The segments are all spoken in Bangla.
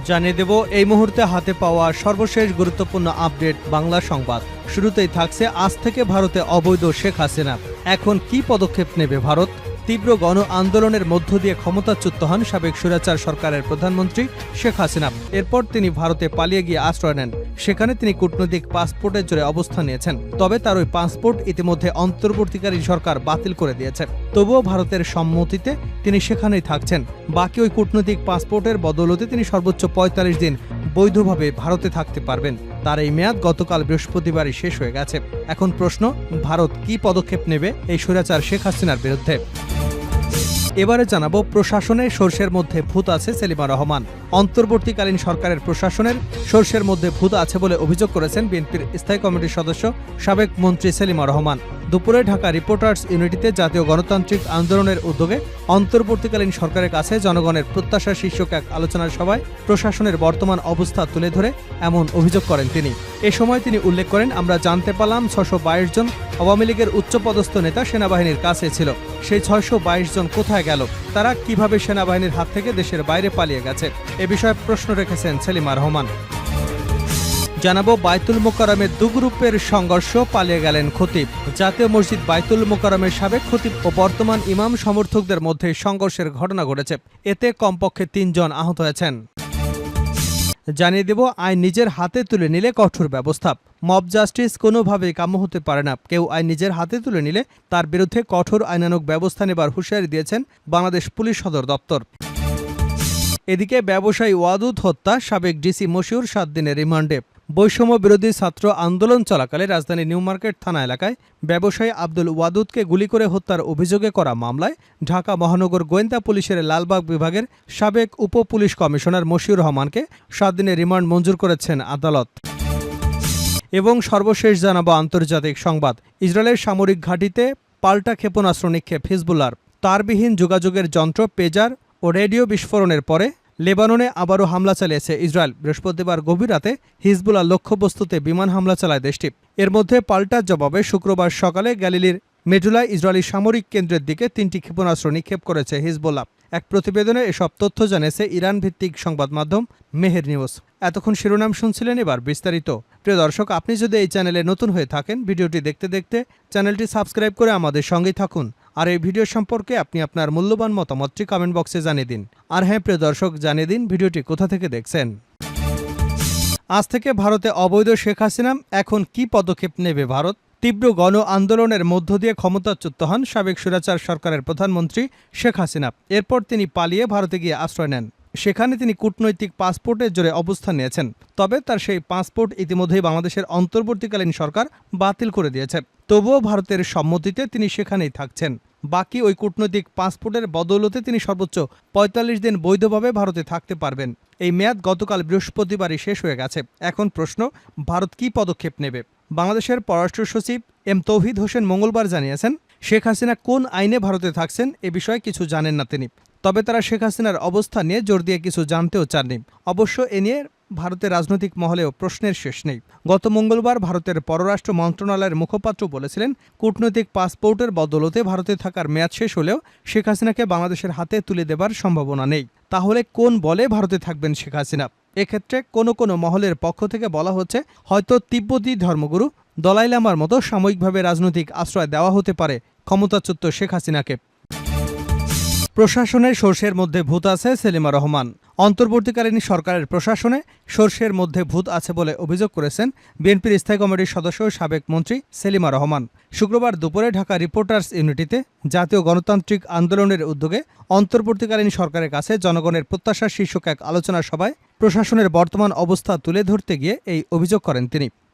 জানিয়ে দেব এই মুহূর্তে হাতে পাওয়া সর্বশেষ গুরুত্বপূর্ণ আপডেট বাংলা সংবাদ। শুরুতেই থাকছে আজ থেকে ভারতে অবৈধ শেখ হাসিনা। এখন কি পদক্ষেপ নেবে ভারত? তীব্র গণ আন্দোলনের মধ্য দিয়ে ক্ষমতাচ্যুত হন সাবেক স্বৈরাচার সরকারের প্রধানমন্ত্রী শেখ হাসিনা। এরপর তিনি ভারতে পালিয়ে গিয়ে আশ্রয় নেন। সেখানে তিনি কূটনৈতিক পাসপোর্টের জোরে অবস্থান নিয়েছেন। তবে তার ওই পাসপোর্ট ইতিমধ্যে অন্তর্বর্তীকালীন সরকার বাতিল করে দিয়েছে। তবুও ভারতের সম্মতিতে তিনি সেখানেই থাকছেন। বাকি ওই কূটনৈতিক পাসপোর্টের বদৌলতে তিনি সর্বোচ্চ ৪৫ দিন বৈধভাবে ভারতে থাকতে পারবেন। তার এই মেয়াদ গতকাল বৃহস্পতিবারই শেষ হয়ে গেছে। এখন প্রশ্ন, ভারত কি পদক্ষেপ নেবে এই স্বৈরাচার শেখ হাসিনার বিরুদ্ধে? এবারে জানাবো, প্রশাসনে সর্ষের মধ্যে ভূত আছে সেলিমা রহমান। অন্তর্বর্তীকালীন সরকারের প্রশাসনের সর্ষের মধ্যে ভূত আছে বলে অভিযোগ করেছেন বিএনপির স্থায়ী কমিটির সদস্য সাবেক মন্ত্রী সেলিমা রহমান। দুপুরে ঢাকা রিপোর্টার্স ইউনিটিতে জাতীয় গণতান্ত্রিক আন্দোলনের উদ্যোগে অন্তর্বর্তীকালীন সরকারের কাছে জনগণের প্রত্যাশা শীর্ষক এক আলোচনার সভায় প্রশাসনের বর্তমান অবস্থা তুলে ধরে এমন অভিযোগ করেন তিনি। এ সময় তিনি উল্লেখ করেন, আমরা জানতে পারলাম ৬২২ জন আওয়ামী লীগের উচ্চপদস্থ নেতা সেনাবাহিনীর কাছে ছিল। সেই ৬২২ জন কোথায় গেল? তারা কিভাবে সেনাবাহিনীর হাত থেকে দেশের বাইরে পালিয়ে গেছে? এ বিষয়ে প্রশ্ন রেখেছেন সেলিমা রহমান। জানাবো, বাইতুল মোকাররমের দু গ্রুপের সংঘর্ষ, পালিয়ে গেলেন খতিব। জাতীয় মসজিদ বাইতুল মোকাররমের সাবেক খতিব ও বর্তমান ইমাম সমর্থকদের মধ্যে সংঘর্ষের ঘটনা ঘটেছে। এতে কমপক্ষে ৩ জন আহত হয়েছেন। জানিয়ে দেব, আইন নিজের হাতে তুলে নিলে কঠোর ব্যবস্থা। মব জাস্টিস কোনোভাবেই কাম্য হতে পারে না। কেউ আইন নিজের হাতে তুলে নিলে তার বিরুদ্ধে কঠোর আইনানুগ ব্যবস্থা নেবার হুঁশিয়ারি দিয়েছেন বাংলাদেশ পুলিশ সদর দপ্তর। এদিকে ব্যবসায়ী ওয়াদুদ হত্যা, সাবেক ডিসি মশিউর ৭ দিনের রিমান্ডে। বৈষম্য বিরোধী ছাত্র আন্দোলন চলাকালে রাজধানীর নিউ মার্কেট থানা এলাকায় ব্যবসায়ী আব্দুল ওয়াদুদকে গুলি করে হত্যার অভিযোগে করা মামলায় ঢাকা মহানগর গোয়েন্দা পুলিশের লালবাগ বিভাগের সাবেক উপ পুলিশ কমিশনার মশিউর রহমানকে ৭ দিনের রিমান্ড মঞ্জুর করেছেন আদালত। এবং সর্বশেষ জানাবো আন্তর্জাতিক সংবাদ। ইসরায়েলের সামরিক ঘাঁটিতে পাল্টা ক্ষেপণাস্ত্র নিক্ষেপ হিজবুল্লাহর। তারবিহীন যোগাযোগের যন্ত্র, পেজার ও রেডিও বিস্ফোরণের পরে লেবাননে আবারও হামলা চালিয়েছে ইসরায়েল। বৃহস্পতিবার গভীর রাতে হিজবুল্লাহ লক্ষ্যবস্তুতে বিমান হামলা চালায় দেশটি। এর মধ্যে পাল্টা জবাবে শুক্রবার সকালে গ্যালিলির মেডুলায় ইসরায়েলি সামরিক কেন্দ্রের দিকে ৩টি ক্ষেপণাস্ত্র নিক্ষেপ করেছে হিজবুল্লাহ। এক প্রতিবেদনে এসব তথ্য জানিয়েছে ইরান ভিত্তিক সংবাদ মাধ্যম মেহের নিউজ। এতক্ষণ শিরোনাম শুনছিলেন, এবার বিস্তারিত। প্রিয় দর্শক, আপনি যদি এই চ্যানেলে নতুন হয়ে থাকেন, ভিডিওটি দেখতে দেখতে চ্যানেলটি সাবস্ক্রাইব করে আমাদের সঙ্গেই থাকুন। আর এই ভিডিও সম্পর্কে আপনি আপনার মূল্যবান মতামতটি কমেন্ট বক্সে জানিয়ে দিন। আর হ্যাঁ প্রিয় দর্শক, জানিয়ে দিন ভিডিওটি কোথা থেকে দেখছেন। আজ থেকে ভারতে অবৈধ শেখ হাসিনা। এখন কি পদক্ষেপ নেবে ভারত? তীব্র গণ আন্দোলনের মধ্য দিয়ে ক্ষমতাচ্যুত হন সাবেক স্বৈরাচার সরকারের প্রধানমন্ত্রী শেখ হাসিনা। এরপর তিনি পালিয়ে ভারতে গিয়ে আশ্রয় নেন। সেখানে তিনি কূটনৈতিক পাসপোর্টের জোরে অবস্থান নিয়েছেন। তবে তার সেই পাসপোর্ট ইতিমধ্যেই বাংলাদেশের অন্তর্বর্তীকালীন সরকার বাতিল করে দিয়েছে। তবুও ভারতের সম্মতিতে তিনি সেখানেই থাকছেন। বাকি ওই কূটনৈতিক পাসপোর্টের বদৌলতে তিনি সর্বোচ্চ ৪৫ দিন বৈধভাবে ভারতে থাকতে পারবেন। এই মেয়াদ গতকাল বৃহস্পতিবারই শেষ হয়ে গেছে। এখন প্রশ্ন, ভারত কি পদক্ষেপ নেবে? বাংলাদেশের পররাষ্ট্র সচিব এম তৌহিদ হোসেন মঙ্গলবার জানিয়েছেন, শেখ হাসিনা কোন আইনে ভারতে থাকছেন এ বিষয়ে কিছু জানেন না তিনি। তবে তারা শেখ হাসিনার অবস্থা নিয়ে জোর দিয়ে কিছু জানতেও চাননি। অবশ্য এ নিয়ে ভারতের রাজনৈতিক মহলেও প্রশ্নের শেষ নেই। গত মঙ্গলবার ভারতের পররাষ্ট্র মন্ত্রণালয়ের মুখপাত্র বলেছিলেন, কূটনৈতিক পাসপোর্টের বদৌলতে ভারতে থাকার মেয়াদ শেষ হলেও শেখ হাসিনাকে বাংলাদেশের হাতে তুলে দেবার সম্ভাবনা নেই। তাহলে কোন বলে ভারতে থাকবেন শেখ হাসিনা? এক্ষেত্রে কোনো মহলের পক্ষ থেকে বলা হচ্ছে, হয়তো তিব্বতী ধর্মগুরু দলাই লামার মতো সাময়িকভাবে রাজনৈতিক আশ্রয় দেওয়া হতে পারে ক্ষমতাচ্যুত শেখ হাসিনাকে। প্রশাসনের সর্ষের মধ্যে ভূত আছে সেলিমা রহমান। অন্তর্বর্তীকালীন সরকারের প্রশাসনে সর্ষের মধ্যে ভূত আছে বলে অভিযোগ করেছেন বিএনপির স্থায়ী কমিটির সদস্য সাবেক মন্ত্রী সেলিমা রহমান। শুক্রবার দুপুরে ঢাকা রিপোর্টার্স ইউনিটিতে জাতীয় গণতান্ত্রিক আন্দোলনের উদ্যোগে অন্তর্বর্তীকালীন সরকারের কাছে জনগণের প্রত্যাশা শীর্ষক এক আলোচনা সভায় প্রশাসনের বর্তমান অবস্থা তুলে ধরতে গিয়ে এই অভিযোগ করেন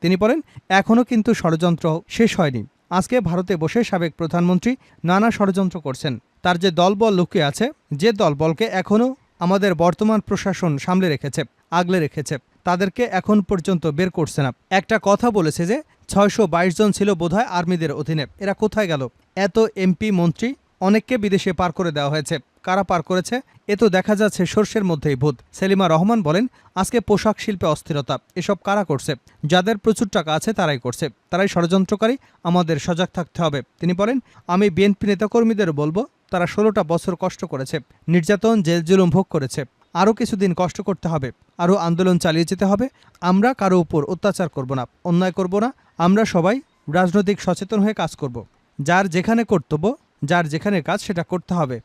তিনি বলেন, এখনও কিন্তু ষড়যন্ত্র শেষ হয়নি। আজকে ভারতে বসে সাবেক প্রধানমন্ত্রী নানা ষড়যন্ত্র করছেন। তার যে দলবল লুকিয়ে আছে, যে দলবলকে এখনও আমাদের বর্তমান প্রশাসন সামলে রেখেছে, আগলে রেখেছে, তাদেরকে এখন পর্যন্ত বের করছে না। একটা কথা বলেছে যে ৬২২ জন ছিল বোধহয় আর্মিদের অধীনে। এরা কোথায় গেল? এত এমপি মন্ত্রী অনেককে বিদেশে পার করে দেওয়া হয়েছে। কারা পার করেছে? এ তো দেখা যাচ্ছে সর্ষের মধ্যেই ভূত। সেলিমা রহমান বলেন, আজকে পোশাক শিল্পে অস্থিরতা। এসব কারা করছে? যাদের প্রচুর টাকা আছে তারাই করছে, তারাই ষড়যন্ত্রকারী। আমাদের সজাগ থাকতে হবে। তিনি বলেন, আমি বিএনপি নেতাকর্মীদের বলবো, তারা ১৬টা বছর কষ্ট করেছে, নির্যাতন, জেল জুলুম ভোগ করেছে। আরও কিছুদিন কষ্ট করতে হবে, আরও আন্দোলন চালিয়ে যেতে হবে। আমরা কারো উপর অত্যাচার করব না, অন্যায় করব না। আমরা সবাই রাজনৈতিক সচেতন হয়ে কাজ করব। যার যেখানে কর্তব্য, যার যেখানে কাজ সেটা করতে হবে।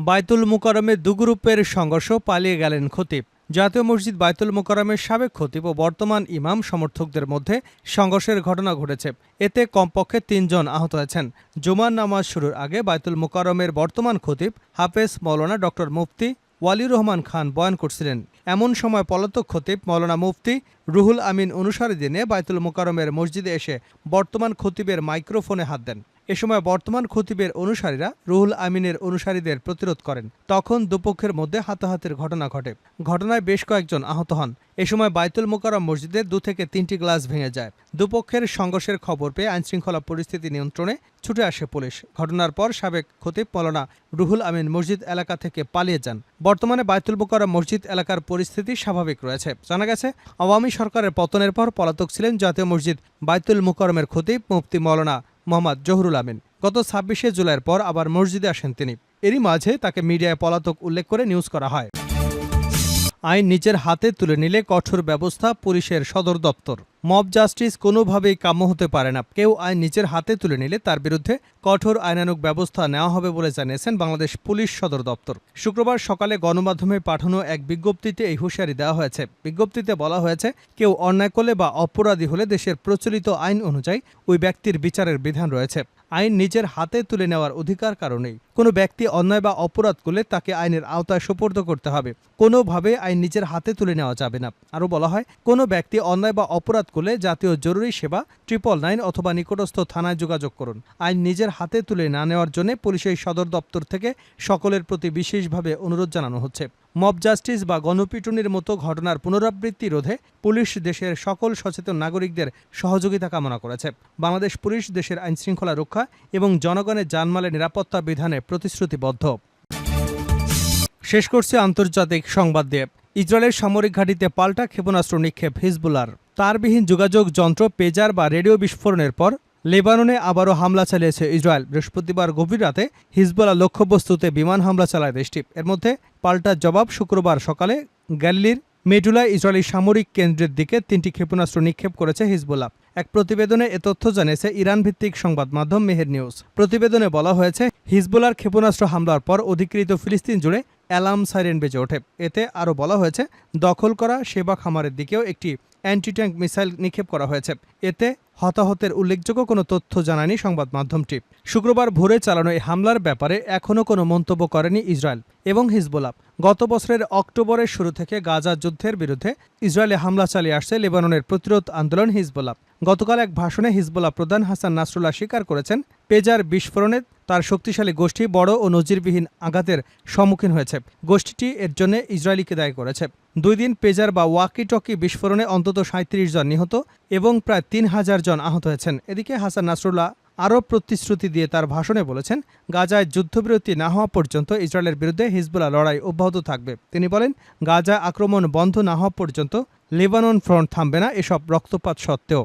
বায়তুল মুকাররমে দু গ্রুপের সংঘর্ষ, পালিয়ে গেলেন খতিব। জাতীয় মসজিদ বায়তুল মুকাররমের সাবেক খতিব ও বর্তমান ইমাম সমর্থকদের মধ্যে সংঘর্ষের ঘটনা ঘটেছে। এতে কমপক্ষে ৩ জন আহত হয়েছেন। জুমার নামাজ শুরুর আগে বায়তুল মুকাররমের বর্তমান খতিব হাফেজ মাওলানা ডক্টর মুফতি ওয়ালিউর রহমান খান বয়ান করছিলেন। এমন সময় পলাতক খতিব মাওলানা মুফতি রুহুল আমিন অনুসারীদের নিয়ে বায়তুল মুকাররমের মসজিদে এসে বর্তমান খতিবের মাইক্রোফোনে হাত দেন। এ সময় বর্তমান খতিবের অনুসারীরা রুহুল আমিনের অনুসারীদের প্রতিরোধ করেন। তখন দুপক্ষের মধ্যে হাতাহাতির ঘটনা ঘটে। ঘটনায় বেশ কয়েকজন আহত হন। এ সময় বায়তুল মুকাররম মসজিদে 2 থেকে 3টি গ্লাস ভেঙে যায়। দুপক্ষের সংঘর্ষের খবর পেয়ে আইনশৃঙ্খলা পরিস্থিতি নিয়ন্ত্রণে ছুটে আসে পুলিশ। ঘটনার পর সাবেক খতিব মাওলানা রুহুল আমিন মসজিদ এলাকা থেকে পালিয়ে যান। বর্তমানে বায়তুল মুকাররম মসজিদ এলাকার পরিস্থিতি স্বাভাবিক রয়েছে। জানা গেছে, আওয়ামী সরকারের পতনের পর পলাতক ছিলেন জাতীয় মসজিদ বায়তুল মুকাররমের খতিব মুফতি মাওলানা মোহাম্মদ জহুরুল আমিন। গত 26শে জুলাইয়ের পর আবার মসজিদে আসেন তিনি। এরই মাঝে তাকে মিডিয়ায় পলাতক উল্লেখ করে নিউজ করা হয়। আইন নিজের হাতে তুলে নিলে কঠোর ব্যবস্থা, পুলিশের সদর দপ্তর। মব জাস্টিস কোনোভাবেই কাম্য হতে পারে না। কেউ আইন নিজের হাতে তুলে নিলে তার বিরুদ্ধে কঠোর আইনানুগ ব্যবস্থা নেওয়া হবে বলে জানিয়েছেন বাংলাদেশ পুলিশ সদর দপ্তর। শুক্রবার সকালে গণমাধ্যমে পাঠানো এক বিজ্ঞপ্তিতে এই হুঁশিয়ারি দেওয়া হয়েছে। বিজ্ঞপ্তিতে বলা হয়েছে, কেউ অন্যায় করলে বা অপরাধী হলে দেশের প্রচলিত আইন অনুযায়ী ওই ব্যক্তির বিচারের বিধান রয়েছে। আইন নিজের হাতে তুলে নেওয়ার অধিকার কারণেই কোনো ব্যক্তি অন্যায় বা অপরাধ করলে তাকে আইনের আওতায় সোপর্দ করতে হবে। কোনোভাবে আইন নিজের হাতে তুলে নেওয়া যাবে না। আরও বলা হয়, কোনো ব্যক্তি অন্যায় বা অপরাধ করলে জাতীয় জরুরি সেবা 999 অথবা নিকটস্থ থানায় যোগাযোগ করুন। আইন নিজের হাতে তুলে না নেওয়ার জন্য পুলিশের সদর দপ্তর থেকে সকলের প্রতি বিশেষভাবে অনুরোধ জানানো হচ্ছে। মব জাস্টিস বা গণপিটুনির মতো ঘটনার পুনরাবৃত্তি রোধে পুলিশ দেশের সকল সচেতন নাগরিকদের সহযোগিতা কামনা করেছে। বাংলাদেশ পুলিশ দেশের আইনশৃঙ্খলা রক্ষা এবং জনগণের জানমালের নিরাপত্তা বিধানে প্রতিশ্রুতিবদ্ধ। শেষ করছে আন্তর্জাতিক সংবাদ দিয়ে। ইসরায়েলের সামরিক ঘাঁটিতে পাল্টা ক্ষেপণাস্ত্র নিক্ষেপ হিজবুল্লাহর। তারবিহীন যোগাযোগ যন্ত্র, পেজার বা রেডিও বিস্ফোরণের পর লেবাননে আবারও হামলা চালিয়েছে ইসরায়েল। বৃহস্পতিবার গভীর রাতে হিজবুল্লাহ লক্ষ্যবস্তুতে বিমান হামলা চালায় দেশটি। এর মধ্যে পাল্টা জবাব শুক্রবার সকালে গ্যালিলির মেডুলায় ইসরায়েলি সামরিক কেন্দ্রের দিকে 3টি ক্ষেপণাস্ত্র নিক্ষেপ করেছে হিজবুল্লাহ। এক প্রতিবেদনে এ তথ্য জানিয়েছে ইরান ভিত্তিক সংবাদ মাধ্যম মেহের নিউজ। প্রতিবেদনে বলা হয়েছে, হিজবুল্লাহর ক্ষেপণাস্ত্র হামলার পর অধিকৃত ফিলিস্তিন জুড়ে অ্যালার্ম সাইরেন বেজে ওঠে। এতে আরও বলা হয়েছে, দখল করা সেবা খামারের দিকেও একটি অ্যান্টি ট্যাঙ্ক মিসাইল নিক্ষেপ করা হয়েছে। এতে হতাহতের উল্লেখযোগ্য কোনো তথ্য জানায়নি সংবাদ মাধ্যমটি। শুক্রবার ভোরে চালানো এই হামলার ব্যাপারে এখনও কোনো মন্তব্য করেনি ইসরায়েল এবং হিজবুল্লাহ। গত বছরের অক্টোবরের শুরু থেকে গাজা যুদ্ধের বিরুদ্ধে ইসরায়েলে হামলা চালিয়ে আসছে লেবাননের প্রতিরোধ আন্দোলন হিজবুল্লাহ। গতকাল এক ভাষণে হিজবুল্লাহ প্রধান হাসান নাসরুল্লাহ স্বীকার করেছেন, পেজার বিস্ফোরণে তার শক্তিশালী গোষ্ঠী বড় ও নজিরবিহীন আঘাতের সম্মুখীন হয়েছে। গোষ্ঠীটি এর জন্য ইসরায়েলিকে দায়ী করেছে। 2 দিন পেজার বা ওয়াকি টকি বিস্ফোরণে অন্তত 37 জন নিহত এবং প্রায় 3000 জন আহত হয়েছেন। এদিকে হাসান নাসরুল্লাহ আরও প্রতিশ্রুতি দিয়ে তার ভাষণে বলেছেন, গাজায় যুদ্ধবিরতি না হওয়া পর্যন্ত ইসরায়েলের বিরুদ্ধে হিজবুল্লাহ লড়াই অব্যাহত থাকবে। তিনি বলেন, গাজা আক্রমণ বন্ধ না হওয়া পর্যন্ত লেবানন ফ্রন্ট থামবে না, এসব রক্তপাত সত্ত্বেও।